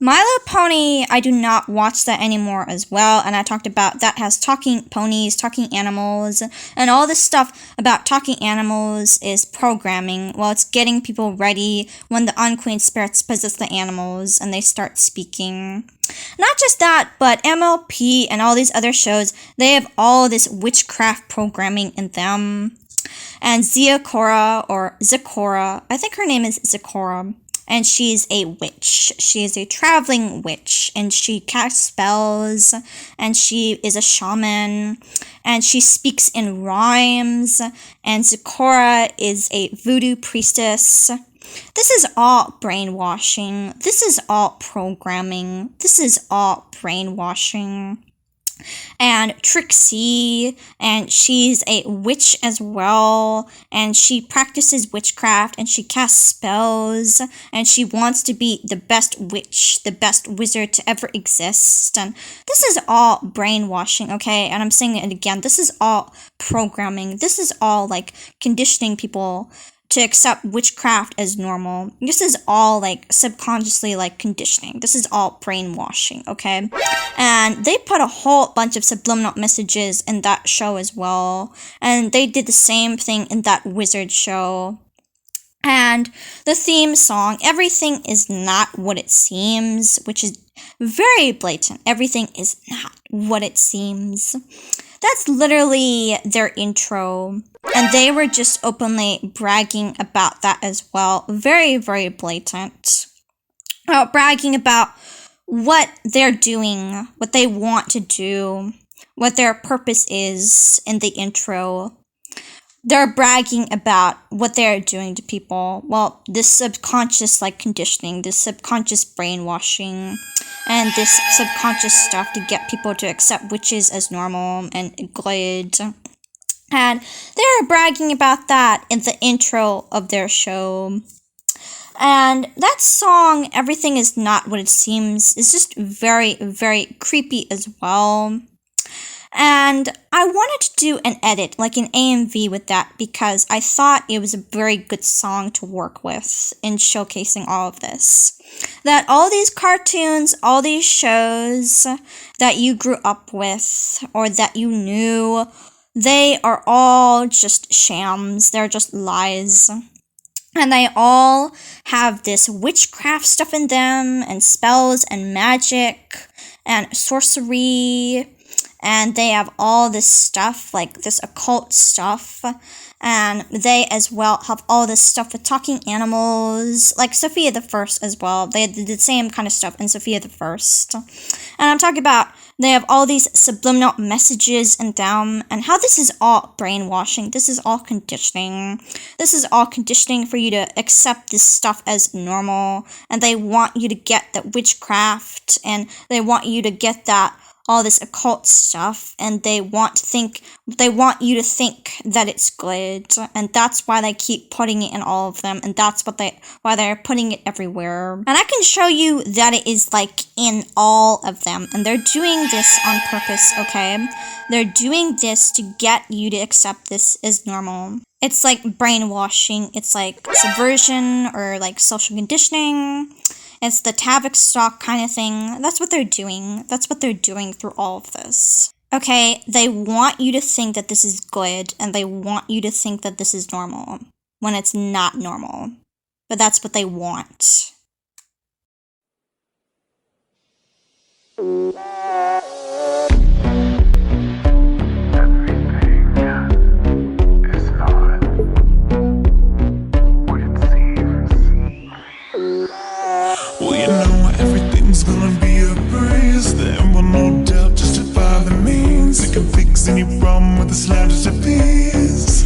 My Little Pony, I do not watch that anymore as well, and I talked about that has talking ponies, talking animals, and all this stuff about talking animals is programming. Well, it's getting people ready when the unqueen spirits possess the animals and they start speaking. Not just that, but MLP and all these other shows, they have all this witchcraft programming in them. And Zikora, I think her name is Zikora, and she's a witch. She is a traveling witch, and she casts spells, and she is a shaman, and she speaks in rhymes, and Zikora is a voodoo priestess. This is all brainwashing. This is all programming. This is all brainwashing. And Trixie, and she's a witch as well, and she practices witchcraft, and she casts spells, and she wants to be the best witch, the best wizard to ever exist, and this is all brainwashing, okay? And I'm saying it again, this is all programming. This is all, like, conditioning people to accept witchcraft as normal. This is all, like, subconsciously, like, conditioning. This is all brainwashing, okay? And they put a whole bunch of subliminal messages in that show as well. And they did the same thing in that wizard show. And the theme song, Everything Is Not What It Seems, which is very blatant. Everything is not what it seems. That's literally their intro. And they were just openly bragging about that as well. Very, very blatant. Bragging about what they're doing, what they want to do, what their purpose is in the intro. They're bragging about what they're doing to people. Well, this subconscious, like, conditioning, this subconscious brainwashing, and this subconscious stuff to get people to accept witches as normal and good. And they're bragging about that in the intro of their show. And that song, Everything Is Not What It Seems, is just very, very creepy as well. And I wanted to do an edit, like an AMV with that, because I thought it was a very good song to work with in showcasing all of this. That all these cartoons, all these shows that you grew up with, or that you knew, they are all just shams. They're just lies. And they all have this witchcraft stuff in them, and spells, and magic, and sorcery. And they have all this stuff, like this occult stuff. And they as well have all this stuff with talking animals, like Sophia the First as well. They did the same kind of stuff in Sophia the First. And I'm talking about they have all these subliminal messages in them, and how this is all brainwashing. This is all conditioning. This is all conditioning for you to accept this stuff as normal. And they want you to get that witchcraft, and they want you to get that all this occult stuff, and they want you to think that it's good, and that's why they keep putting it in all of them, and that's why they're putting it everywhere. And I can show you that it is, like, in all of them, and they're doing this on purpose, okay? They're doing this to get you to accept this as normal. It's like brainwashing, it's like subversion, or like social conditioning. It's the Tavistock kind of thing. That's what they're doing. That's what they're doing through all of this. Okay, they want you to think that this is good, and they want you to think that this is normal, when it's not normal. But that's what they want. Any problem with the slightest of peace?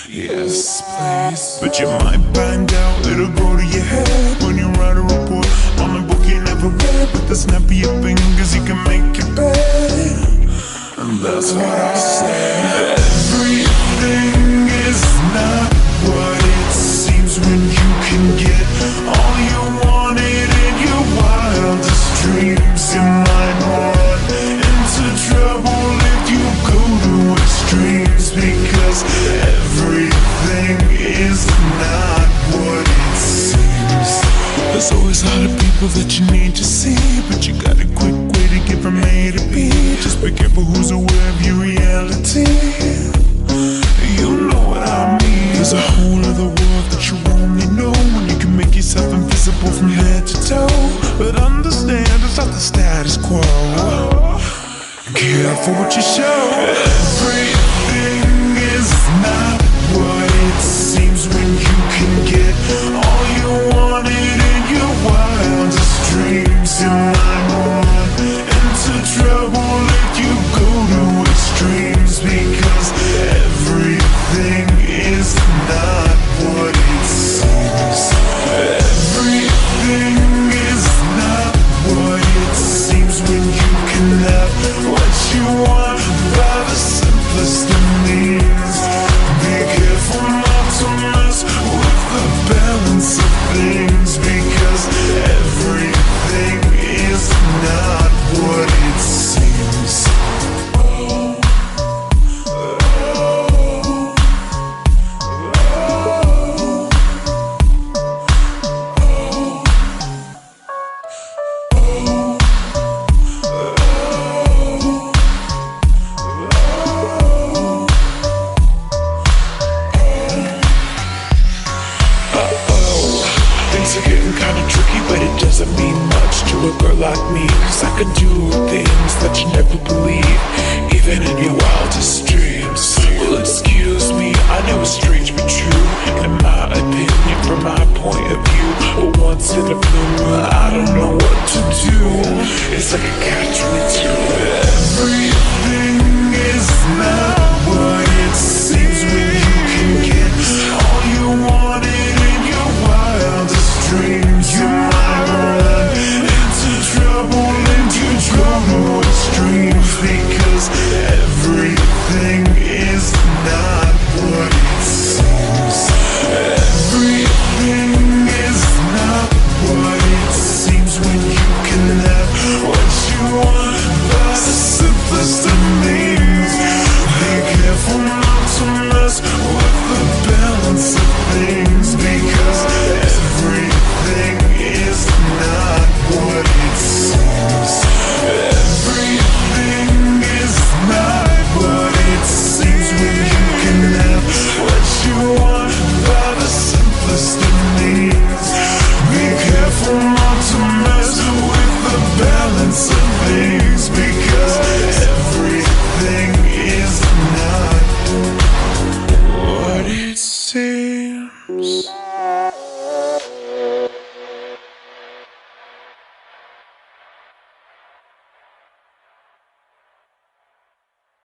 Yes, please. But you might find out it'll go to your head when you write a report on a book you never read. With the snap of your fingers you can make your bed. And that's what I say. Everything is not what it seems when you can get all you wanted in your wildest dreams. You might run into trouble if you go to extremes, because everything is not to see, but you got a quick way to get from A to B. Just be careful who's aware of your reality. You know what I mean. There's a whole other world that you only know when you can make yourself invisible from head to toe. But understand, it's not the status quo. Careful what you show. Everything is not what it seems when you can get all you wanted in your wildest dreams. Your mind will run into trouble if you go to extremes, because everything is not what it seems. Everything is not what it seems when you can have what you want by the simplest of means. Be careful not to mess with the balance of things, because everything is not what it seems. Things are getting kinda tricky, but it doesn't mean much to a girl like me, 'cause I can do things that you never believe, even in your wildest dreams. Well, excuse me, I know it's strange but true, in my opinion, from my point of view. But once in a blue moon, I don't know